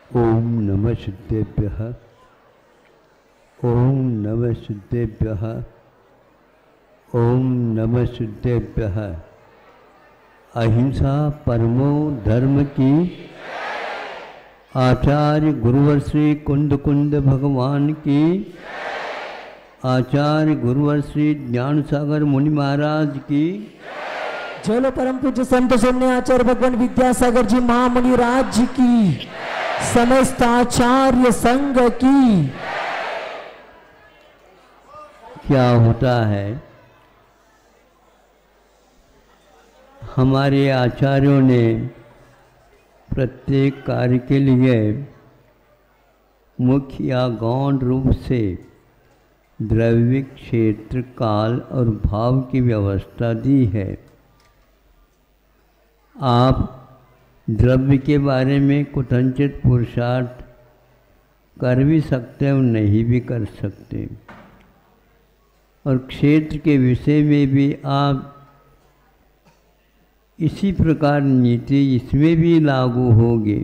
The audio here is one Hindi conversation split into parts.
ओम नमः सिद्धेभ्यः। ओम नमः सिद्धेभ्यः। ओम नमः सिद्धेभ्यः। अहिंसा परमो धर्म की। आचार्य गुरुवर श्री कुंद कुंद भगवान की। आचार्य गुरुवर श्री ज्ञान सागर मुनि महाराज की। जय परम पूज्य संत शून्य आचार्य भगवान विद्यासागर जी महामुनि राज जी की। समस्त आचार्य संघ की। क्या होता है, हमारे आचार्यों ने प्रत्येक कार्य के लिए मुख्य या गौण रूप से द्रव्य, क्षेत्र, काल और भाव की व्यवस्था दी है। आप द्रव्य के बारे में कुतंचित पुरुषार्थ कर भी सकते और नहीं भी कर सकते, और क्षेत्र के विषय में भी आप इसी प्रकार नीति इसमें भी लागू होगी।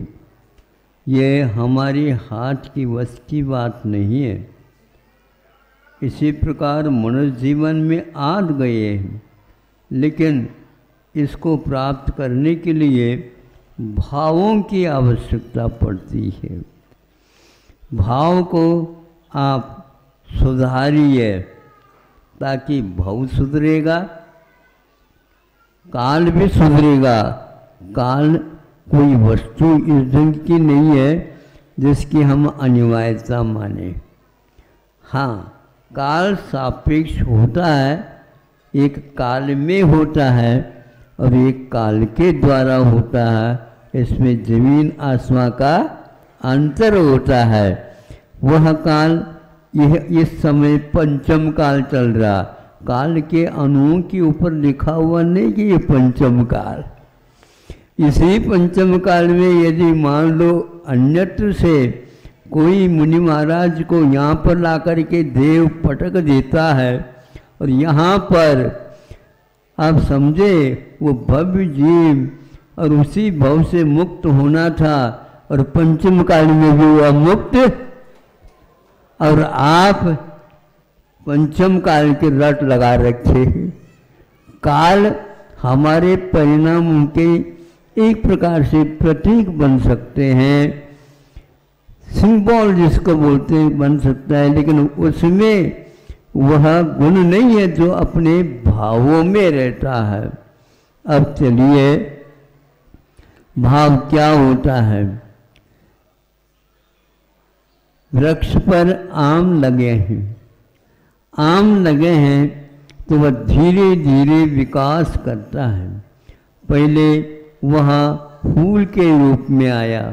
ये हमारी हाथ की वश की बात नहीं है। इसी प्रकार मनुष्य जीवन में आ गए हैं, लेकिन इसको प्राप्त करने के लिए भावों की आवश्यकता पड़ती है। भाव को आप सुधारिए ताकि भव सुधरेगा, काल भी सुधरेगा। काल कोई वस्तु इस ढंग की नहीं है जिसकी हम अनिवार्यता माने। हाँ, काल सापेक्ष होता है, एक काल में होता है और एक काल के द्वारा होता है। इसमें जमीन आसमां का अंतर होता है। वह काल, यह इस समय पंचम काल चल रहा। काल के अणुओं के ऊपर लिखा हुआ नहीं कि ये पंचम काल। इसी पंचम काल में यदि मान लो अन्यत्र से कोई मुनि महाराज को यहाँ पर ला कर के देव पटक देता है और यहाँ पर आप समझे वो भव्य जीव और उसी भव से मुक्त होना था, और पंचम काल में भी हुआ मुक्त, और आप पंचम काल के रट लगा रखे। काल हमारे परिणामों के एक प्रकार से प्रतीक बन सकते हैं, सिंबल जिसको बोलते हैं बन सकता है, लेकिन उसमें वह गुण नहीं है जो अपने भावों में रहता है। अब चलिए, भाव क्या होता है। वृक्ष पर आम लगे हैं, आम लगे हैं तो वह धीरे धीरे विकास करता है। पहले वह फूल के रूप में आया,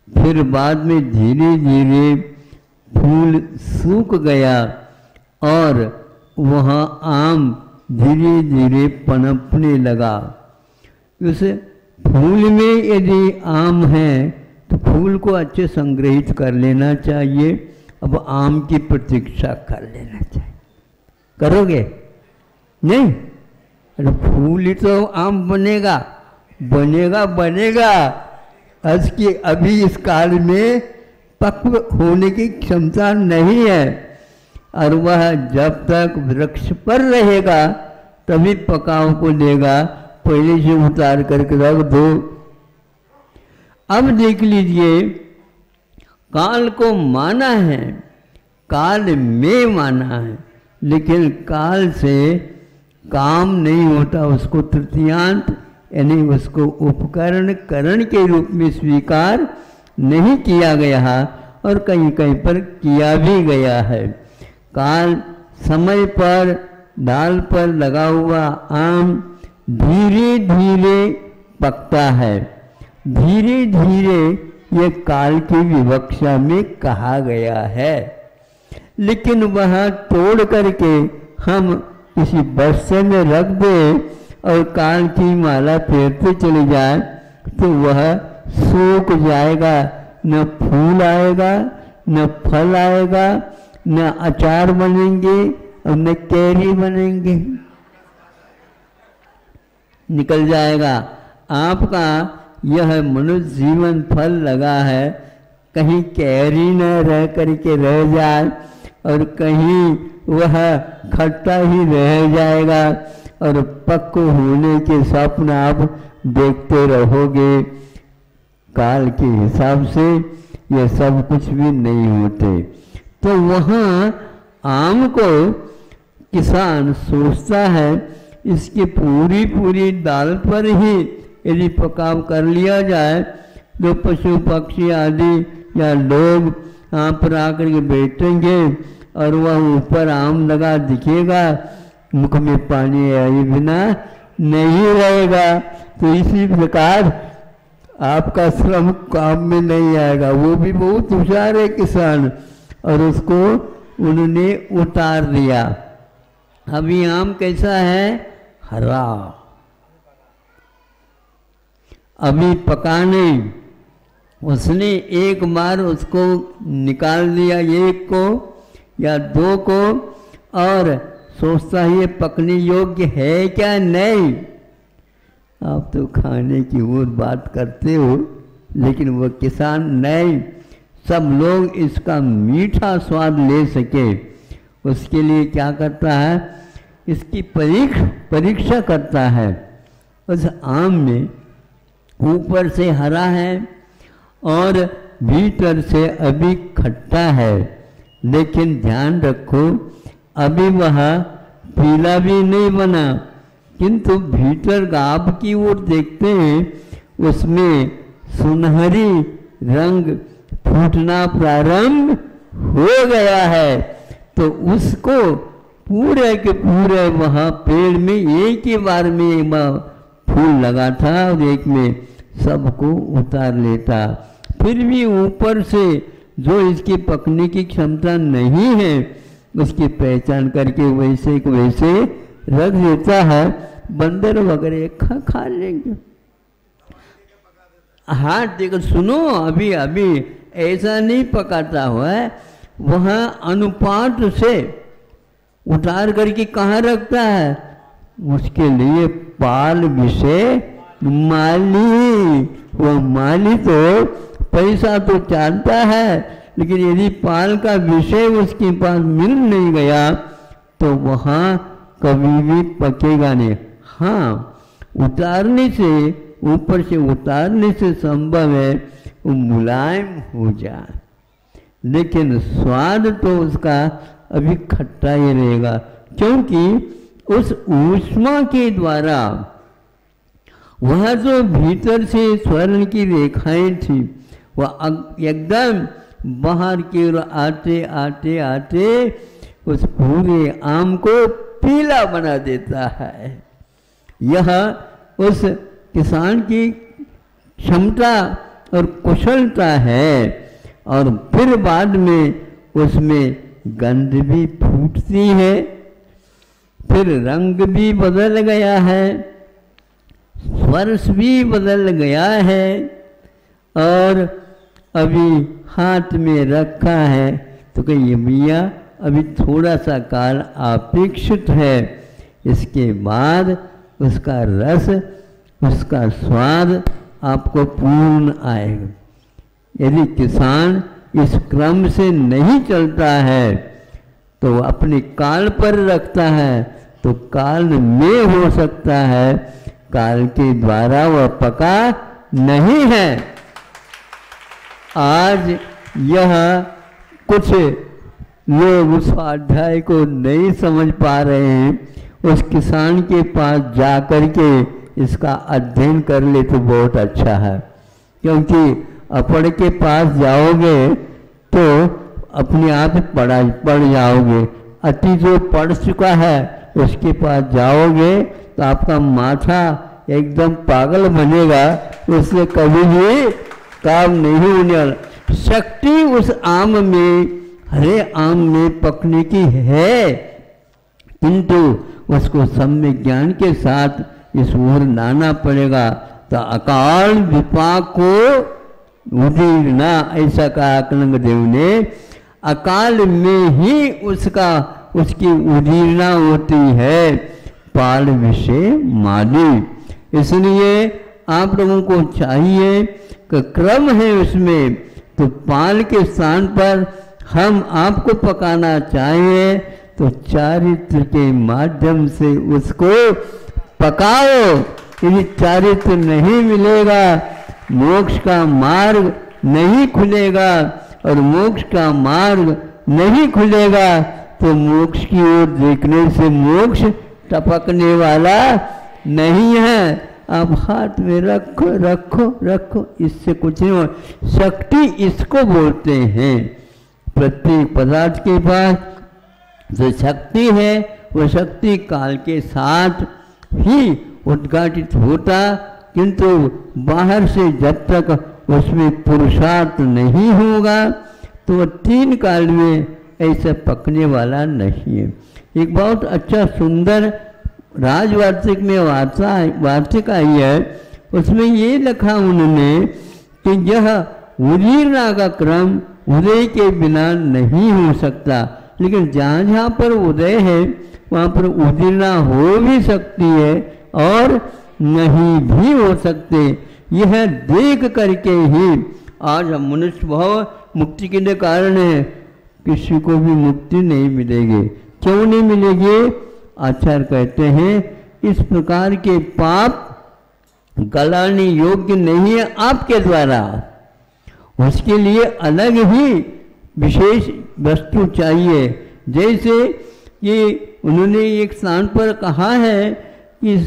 फिर बाद में धीरे धीरे फूल सूख गया और वह आम धीरे धीरे पनपने लगा। उस फूल में यदि आम है तो फूल को अच्छे संग्रहित कर लेना चाहिए। अब आम की प्रतीक्षा कर लेना चाहिए। करोगे नहीं? अरे फूल ही तो आम बनेगा, बनेगा बनेगा। इसकी अभी इस काल में पक्व होने की क्षमता नहीं है, और वह जब तक वृक्ष पर रहेगा तभी पकाव को देगा। पहले से उतार करके रख दो। अब देख लीजिए, काल को माना है, काल में माना है, लेकिन काल से काम नहीं होता। उसको तृतीयांत यानी उसको उपकरण करण के रूप में स्वीकार नहीं किया गया, और कहीं कहीं पर किया भी गया है। काल समय पर डाल पर लगा हुआ आम धीरे धीरे पकता है। धीरे धीरे ये काल की विवक्षा में कहा गया है, लेकिन वह तोड़ करके हम किसी बक्से में रख दे और काल की माला फेरते चले जाए तो वह सूख जाएगा। न फूल आएगा, न फल आएगा, न अचार बनेंगे और न कैरी बनेंगे। निकल जाएगा। आपका यह मनुष्य जीवन फल लगा है, कहीं कैरी न रह करके रह जाए और कहीं वह खट्टा ही रह जाएगा और पक्क होने के स्वप्न आप देखते रहोगे। काल के हिसाब से ये सब कुछ भी नहीं होते। तो वहाँ आम को किसान सोचता है इसकी पूरी डाल पर ही यदि पकाव कर लिया जाए तो पशु पक्षी आदि या लोग यहाँ पर आकर के बैठेंगे और वह ऊपर आम लगा दिखेगा, मुख में पानी आए बिना नहीं रहेगा। तो इसी प्रकार आपका श्रम काम में नहीं आएगा। वो भी बहुत होशियार है किसान, और उसको उन्होंने उतार दिया। अभी आम कैसा है? हरा, अभी पका नहीं। उसने एक बार उसको निकाल दिया, एक को या दो को, और सोचता है ये पकने योग्य है क्या? नहीं। आप तो खाने की और बात करते हो, लेकिन वो किसान नहीं, सब लोग इसका मीठा स्वाद ले सके उसके लिए क्या करता है? इसकी परीक्षा करता है। उस आम में ऊपर से हरा है और भीतर से अभी खट्टा है, लेकिन ध्यान रखो अभी वह पीला भी नहीं बना, किंतु भीतर आप की ओर देखते हैं उसमें सुनहरी रंग फूटना प्रारंभ हो गया है। तो उसको पूरे के पूरे वहाँ पेड़ में एक ही बार में फूल लगा था और एक में सबको उतार लेता। फिर भी ऊपर से जो इसकी पकने की क्षमता नहीं है उसकी पहचान करके वैसे को वैसे रख देता है। बंदर वगैरह खा लेंगे। हाँ देखो, सुनो, अभी अभी ऐसा नहीं पकाता हुआ है, वह अनुपात से उतार करके कहाँ रखता है? उसके लिए पाल विषय माली। वो माली तो पैसा तो चाहता है, लेकिन यदि पाल का विषय उसके पास मिल नहीं गया तो वहाँ कभी भी पकेगा नहीं। हाँ, उतारने से, ऊपर से उतारने से संभव है वो मुलायम हो जाए, लेकिन स्वाद तो उसका अभी खट्टा ही रहेगा, क्योंकि उस ऊष्मा के द्वारा वह जो भीतर से स्वर्ण की रेखाएं थी वह एकदम बाहर की ओर आते आते आते उस पूरे आम को पीला बना देता है। यह उस किसान की क्षमता और कुशलता है। और फिर बाद में उसमें गंध भी फूटती है, फिर रंग भी बदल गया है, स्पर्श भी बदल गया है, और अभी हाथ में रखा है तो कहीं भैया अभी थोड़ा सा काल अपेक्षित है, इसके बाद उसका रस, उसका स्वाद आपको पूर्ण आएगा। यदि किसान इस क्रम से नहीं चलता है तो अपने काल पर रखता है तो काल में हो सकता है, काल के द्वारा वह पका नहीं है। आज यह कुछ लोग उस अध्याय को नहीं समझ पा रहे हैं। उस किसान के पास जा कर के इसका अध्ययन कर ले तो बहुत अच्छा है, क्योंकि अपड़ के पास जाओगे तो अपने आप पढ़ जाओगे। अति जो पढ़ चुका है उसके पास जाओगे तो आपका माथा एकदम पागल बनेगा, उससे कभी भी काम नहीं होने वाला। शक्ति उस आम में, हरे आम में पकने की है, किंतु उसको सम्यक ज्ञान के साथ इस ओर लाना पड़ेगा। तो अकाल विपाक को उदीरना, ऐसा कहा अकलंग देव ने। अकाल में ही उसकी उदीरना होती है, पाल विषय माली। इसलिए आप लोगों को चाहिए कि क्रम है उसमें, तो पाल के स्थान पर हम आपको पकाना चाहिए तो चारित्र के माध्यम से उसको पकाओ। यदि चारित्र नहीं मिलेगा मोक्ष का मार्ग नहीं खुलेगा, और मोक्ष का मार्ग नहीं खुलेगा तो मोक्ष की ओर देखने से मोक्ष टपकने वाला नहीं है। आप हाथ में रखो रखो रखो, इससे कुछ नहीं हो। शक्ति इसको बोलते हैं। प्रत्येक पदार्थ के पास जो शक्ति है वो शक्ति काल के साथ ही उद्घाटित होता, किंतु बाहर से जब तक उसमें पुरुषार्थ नहीं होगा तो वह तीन काल में ऐसा पकने वाला नहीं है। एक बहुत अच्छा सुंदर राजवार्षिक में वार्षिक आई है, उसमें ये लिखा उन्होंने कि यह उदीरना का क्रम उदय के बिना नहीं हो सकता, लेकिन जहाँ जहाँ पर उदय है वहाँ पर उदीरना हो भी सकती है और नहीं भी हो सकते। यह देख करके ही आज हम मनुष्य भाव मुक्ति के लिए कारण है। किसी को भी मुक्ति नहीं मिलेगी। क्यों नहीं मिलेगी? आचार्य कहते हैं इस प्रकार के पाप गलाने योग्य नहीं है आपके द्वारा, उसके लिए अलग ही विशेष वस्तु चाहिए। जैसे कि उन्होंने एक स्थान पर कहा है कि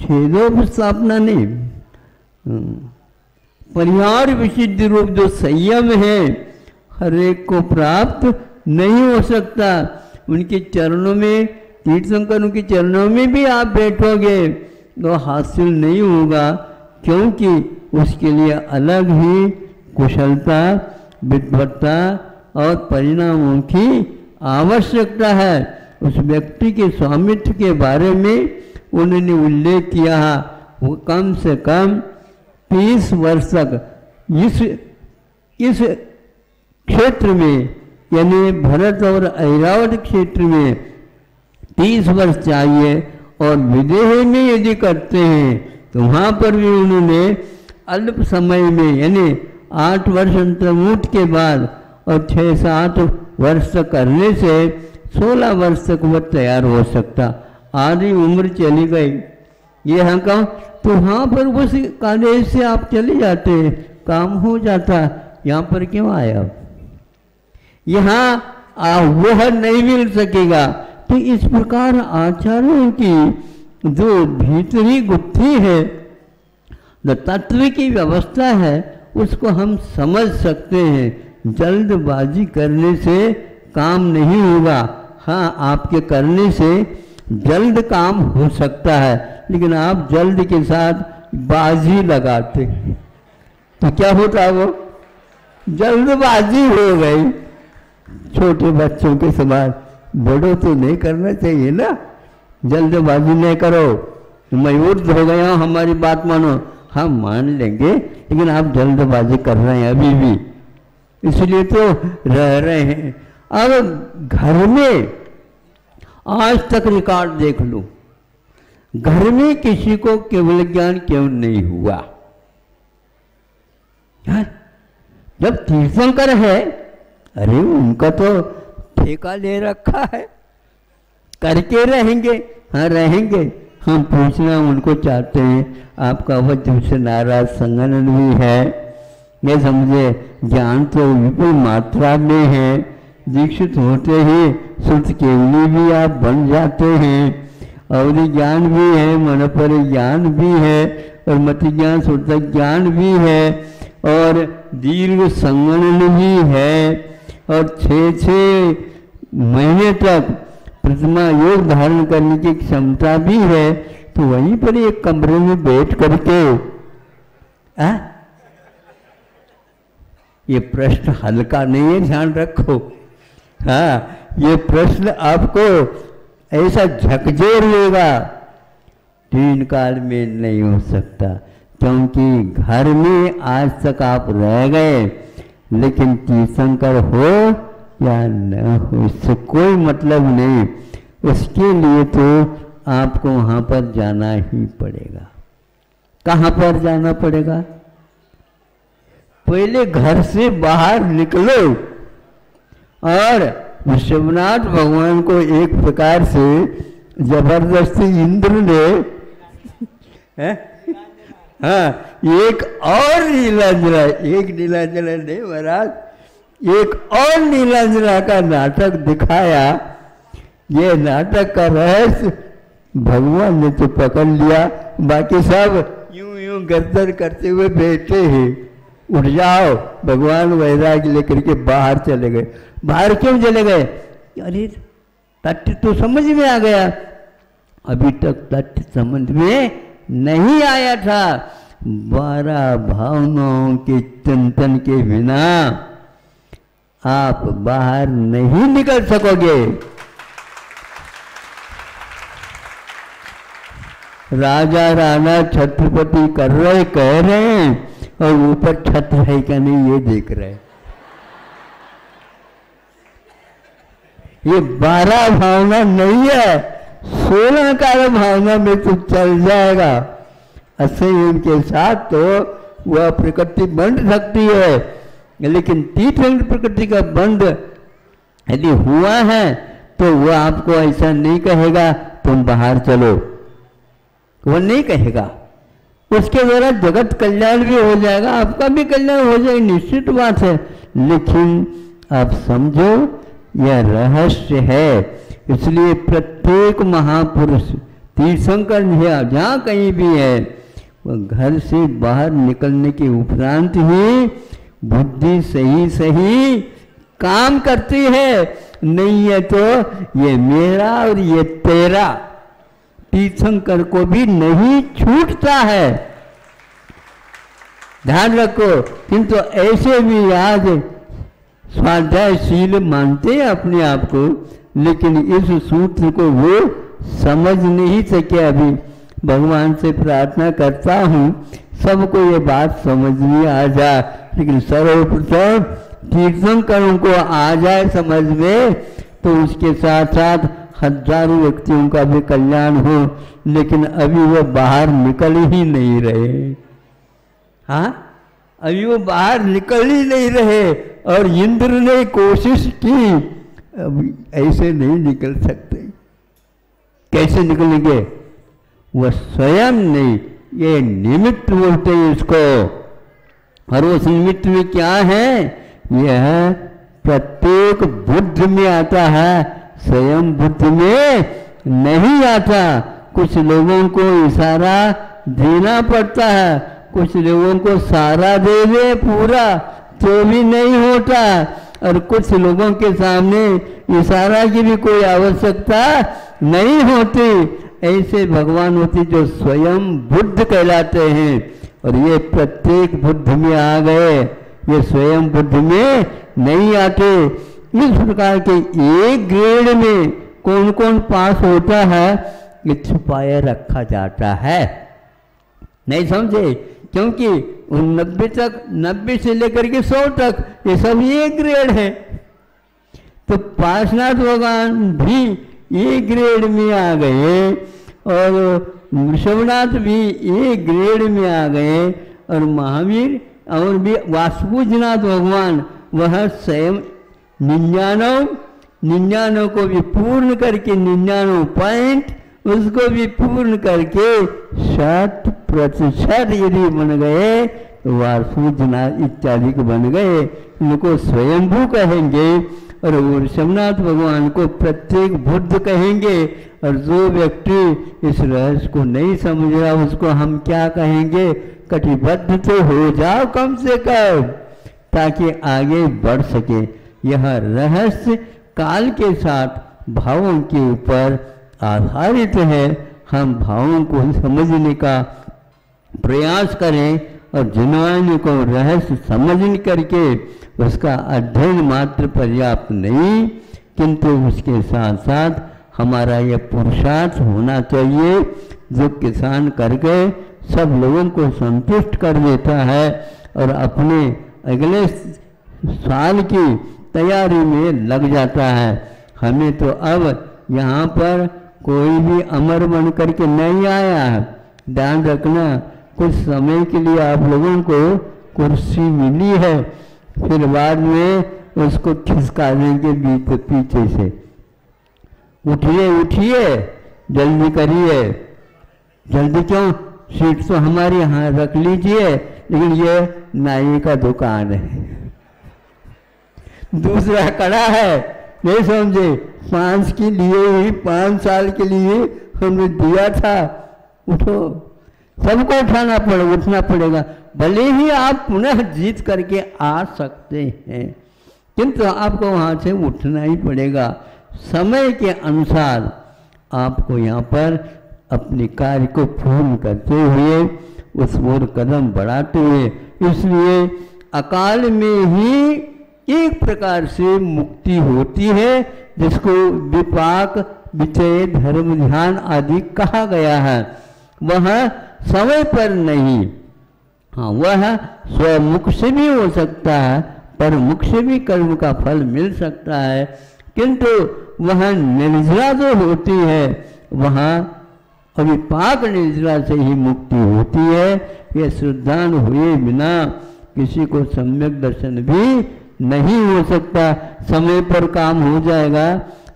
छेदोपस्थापना नहीं, परिहार विशुद्ध रूप जो संयम है हर एक को प्राप्त नहीं हो सकता। उनके चरणों में, तीर्थंकर उनके चरणों में भी आप बैठोगे तो हासिल नहीं होगा, क्योंकि उसके लिए अलग ही कुशलता, विद्वत्ता और परिणामों की आवश्यकता है। उस व्यक्ति के स्वामित्व के बारे में उन्होंने उल्लेख किया है, वो कम से कम 30 वर्ष तक इस क्षेत्र में, यानी भरत और ऐरावत क्षेत्र में 30 वर्ष चाहिए, और विदेह में यदि करते हैं तो वहाँ पर भी उन्होंने अल्प समय में, यानी 8 वर्ष अंतर्मुक्त के बाद और 6-7 वर्ष तक करने से 16 वर्ष तक वह तैयार हो सकता। आधी उम्र चली गई, ये हम कहा तो वहाँ पर उस कॉलेज से आप चले जाते, काम हो जाता। यहाँ पर क्यों आया? यहाँ वह नहीं मिल सकेगा। तो इस प्रकार आचार्यों की जो भीतरी गुत्थी है, जो तत्व की व्यवस्था है, उसको हम समझ सकते हैं। जल्दबाजी करने से काम नहीं होगा। हाँ, आपके करने से जल्द काम हो सकता है, लेकिन आप जल्द के साथ बाजी लगाते तो क्या होता? वो जल्दबाजी हो गई। छोटे बच्चों के समान बड़ों तो नहीं करना चाहिए ना, जल्दबाजी नहीं करो। मैं उर्द हो गया, हमारी बात मानो। हम मान लेंगे, लेकिन आप जल्दबाजी कर रहे हैं अभी भी, इसलिए तो रह रहे हैं। अब घर में आज तक रिकॉर्ड देख लो, घर में किसी को केवल ज्ञान क्यों नहीं हुआ? जब तीर्थंकर है, अरे उनका तो ठेका ले रखा है, करके रहेंगे। हाँ रहेंगे, हम पूछना उनको चाहते हैं। आपका वह से नाराज संगठन भी है, ये समझे। ज्ञान तो विपुल मात्रा में है, दीक्षित होते ही शुद्ध केवली भी आप बन जाते हैं। और ज्ञान भी है, मनोपर ज्ञान भी है, और मति ज्ञान शुद्ध ज्ञान भी है, और दीर्घ संगणन भी है, और 6 महीने तक प्रतिमा योग धारण करने की क्षमता भी है। तो वहीं पर एक कमरे में बैठ करके ये प्रश्न हल्का नहीं है, ध्यान रखो। हाँ, ये प्रश्न आपको ऐसा झकझोर लेगा, 3 काल में नहीं हो सकता, क्योंकि घर में आज तक आप रह गए, लेकिन तीर्थंकर हो या न हो इससे कोई मतलब नहीं। उसके लिए तो आपको वहाँ पर जाना ही पड़ेगा। कहाँ पर जाना पड़ेगा? पहले घर से बाहर निकलो। और विश्वनाथ भगवान को एक प्रकार से जबरदस्ती इंद्र ने हाँ एक और नीला जला, एक नीला जला नहीं महाराज, एक और नीला जला का नाटक दिखाया। ये नाटक का रहस्य भगवान ने तो पकड़ लिया, बाकी सब यूं यूं गर्दन करते हुए बैठे हैं। उठ जाओ, भगवान वैराग्य लेकर के बाहर चले गए। बाहर क्यों चले गए? अरे तथ्य तो समझ में आ गया, अभी तक तथ्य समझ में नहीं आया था। 12 भावनाओं के चिंतन के बिना आप बाहर नहीं निकल सकोगे। राजा राणा छत्रपति कर रहे, कह रहे हैं, और ऊपर छत्र है क्या नहीं ये देख रहे। ये 12 भावना नहीं है, 16 कार भावना में तो चल जाएगा। असंयम के साथ तो वह प्रकृति बंध सकती है, लेकिन तीर्थंकर प्रकृति का बंध यदि हुआ है तो वह आपको ऐसा नहीं कहेगा तुम बाहर चलो, वो नहीं कहेगा। उसके द्वारा जगत कल्याण भी हो जाएगा, आपका भी कल्याण हो जाएगा, निश्चित बात है। लेकिन आप समझो यह रहस्य है। इसलिए प्रत्येक महापुरुष तीर्थंकर जहाँ कहीं भी है वह घर से बाहर निकलने के उपरांत ही बुद्धि सही सही काम करती है। नहीं है तो ये मेरा और ये तेरा तीर्थंकर को भी नहीं छूटता है, ध्यान रखो। किंतु ऐसे भी आज स्वाध्यायशील मानते हैं अपने आप को, लेकिन इस सूत्र को वो समझ नहीं सके। अभी भगवान से प्रार्थना करता हूँ सबको ये बात समझ में आ जाए, लेकिन सर्वप्रथम तीर्थंकरों को आ जाए समझ में, तो उसके साथ साथ हजारों व्यक्तियों का भी कल्याण हो। लेकिन अभी वो बाहर निकल ही नहीं रहे। हाँ, अभी वो बाहर निकल ही नहीं रहे। और इंद्र ने कोशिश की, अभी ऐसे नहीं निकल सकते। कैसे निकलेंगे? वह स्वयं नहीं, ये निमित्त बोलते हैं इसको। और उस निमित्त में क्या है? यह प्रत्येक बुद्ध में आता है, स्वयं बुद्ध में नहीं आता। कुछ लोगों को इशारा देना पड़ता है, कुछ लोगों को सारा दे दे पूरा तो भी नहीं होता, और कुछ लोगों के सामने इशारा की भी कोई आवश्यकता नहीं होती। ऐसे भगवान होते जो स्वयं बुद्ध कहलाते हैं, और ये प्रत्येक बुद्ध में आ गए, ये स्वयं बुद्ध में नहीं आते। इस प्रकार के एक ग्रेड में कौन कौन पास होता है ये छुपाए रखा जाता है। नहीं समझे? क्योंकि 90 तक, 90 से लेकर के 100 तक ये सब एक ग्रेड है। तो पार्श्वनाथ भगवान भी एक ग्रेड में आ गए, और विश्वनाथ भी एक ग्रेड में आ गए, और महावीर और भी वासुपूजनाथ भगवान वह स्वयं 99 को भी पूर्ण करके 99 पॉइंट उसको भी पूर्ण करके 100% यदि बन गए तो वासुपूजनाथ इत्यादि के बन गए। इनको स्वयंभू कहेंगे, और विश्वनाथ भगवान को प्रत्येक बुद्ध कहेंगे। और जो व्यक्ति इस रहस्य को नहीं समझ रहा उसको हम क्या कहेंगे? कटिबद्ध तो हो जाओ कम से कम, ताकि आगे बढ़ सके। यह रहस्य काल के साथ भावों के ऊपर आधारित है। हम भावों को समझने का प्रयास करें, और जिन्होंने को रहस्य समझ करके उसका अध्ययन मात्र पर्याप्त नहीं, किंतु उसके साथ साथ हमारा यह पुरुषार्थ होना चाहिए जो किसान करके सब लोगों को संतुष्ट कर देता है, और अपने अगले साल की तैयारी में लग जाता है। हमें तो अब यहाँ पर कोई भी अमर बन करके नहीं आया है, ध्यान रखना। कुछ समय के लिए आप लोगों को कुर्सी मिली है, फिर बाद में उसको खिसका देंगे पीछे से। उठिए उठिए, जल्दी करिए। जल्दी क्यों? सीट तो हमारी यहाँ रख लीजिए, लेकिन ये नाई का दुकान है, दूसरा कड़ा है, नहीं समझे? 5 के लिए ही 5 साल के लिए हमने दिया था। उठो, सबको उठना पड़ेगा। भले ही आप पुनः जीत करके आ सकते हैं, किंतु आपको वहाँ से उठना ही पड़ेगा। समय के अनुसार आपको यहाँ पर अपने कार्य को पूर्ण करते हुए उस ओर कदम बढ़ाते हुए, इसलिए अकाल में ही एक प्रकार से मुक्ति होती है, जिसको विपाक, विचय, धर्म, ध्यान आदि कहा गया है। वह समय पर नहीं, हाँ, वह स्वमुख से भी हो सकता है, पर मुख से भी कर्म का फल मिल सकता है, किंतु वह निर्जरा जो होती है, वहाँ अविपाक निर्जरा से ही मुक्ति होती है। यह श्रद्धान हुए बिना किसी को सम्यक दर्शन भी नहीं हो सकता। समय पर काम हो जाएगा,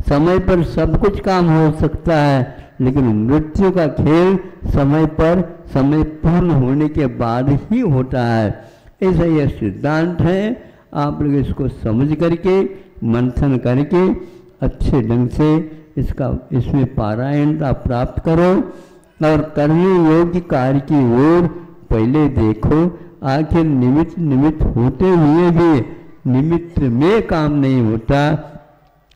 समय पर सब कुछ काम हो सकता है, लेकिन मृत्यु का खेल समय पर, समय पूर्ण होने के बाद ही होता है। ऐसा यह सिद्धांत है। आप लोग इसको समझ करके, मंथन करके अच्छे ढंग से इसमें पारायणता प्राप्त करो और करने योग्य कार्य की ओर पहले देखो। आखिर निमित्त होते हुए भी निमित्त में काम नहीं होता,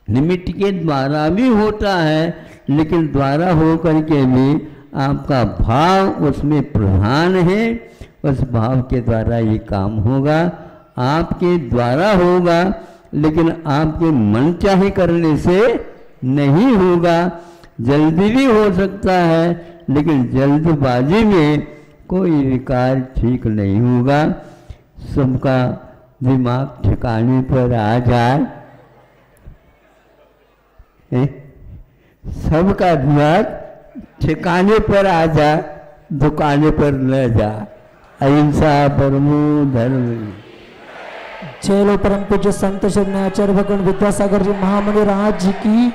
निमित्त के द्वारा भी होता है, लेकिन द्वारा हो करके भी आपका भाव उसमें प्रधान है, उस भाव के द्वारा ये काम होगा। आपके द्वारा होगा, लेकिन आपके मन चाहे करने से नहीं होगा। जल्दी भी हो सकता है, लेकिन जल्दबाजी में कोई विकार ठीक नहीं होगा। सबका दिमाग ठिकाने पर आ जाए, सबका दिमाग ठिकाने पर आ जाए, दुकाने पर न जा। अहिंसा परमो धर्म। चलो परम पूज्य संत श्री आचार्य भगवान विद्यासागर जी महामुनि राज की